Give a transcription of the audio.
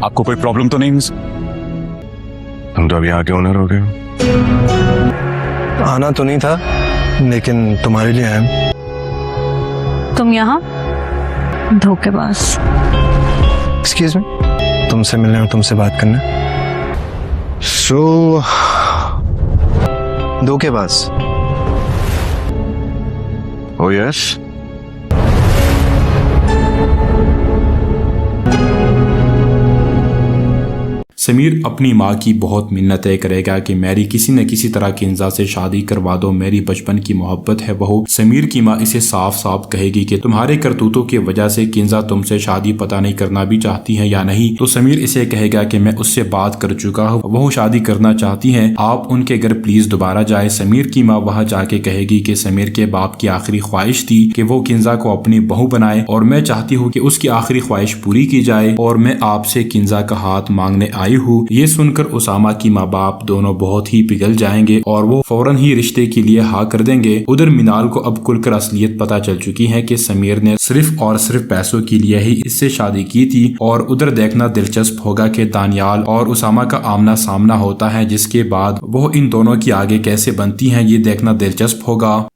आपको कोई प्रॉब्लम तो नहीं? तुम तो अभी आके ओनर हो गए हो। आना तो नहीं था, लेकिन तुम्हारे लिए आया। तुम यहाँ धोखेबाज। एक्सक्यूज मी, तुमसे मिलने और तुमसे बात करना। धोखेबाज। ओ यस, समीर अपनी माँ की बहुत मिन्नतें करेगा कि मैरी किसी न किसी तरह किंजा से शादी करवा दो, मेरी बचपन की मोहब्बत है बहू। समीर की माँ इसे साफ साफ कहेगी कि तुम्हारे करतूतों की वजह से किंजा तुमसे शादी पता नहीं करना भी चाहती है या नहीं। तो समीर इसे कहेगा कि मैं उससे बात कर चुका हूँ, वो शादी करना चाहती है, आप उनके घर प्लीज दोबारा जाए। समीर की माँ वहाँ जाके कहेगी कि समीर के बाप की आखिरी ख्वाहिश थी कि वो किंजा को अपनी बहू बनाए और मैं चाहती हूँ कि उसकी आखिरी ख्वाहिश पूरी की जाए और मैं आपसे किंजा का हाथ मांगने आई हूँ। ये सुनकर उसामा की माँ बाप दोनों बहुत ही पिघल जाएंगे और वो फौरन ही रिश्ते के लिए हाँ कर देंगे। उधर मिनाल को अब खुलकर असलियत पता चल चुकी है कि समीर ने सिर्फ और सिर्फ पैसों के लिए ही इससे शादी की थी। और उधर देखना दिलचस्प होगा कि दानियाल और उसामा का आमना सामना होता है, जिसके बाद वो इन दोनों की आगे कैसे बनती है, ये देखना दिलचस्प होगा।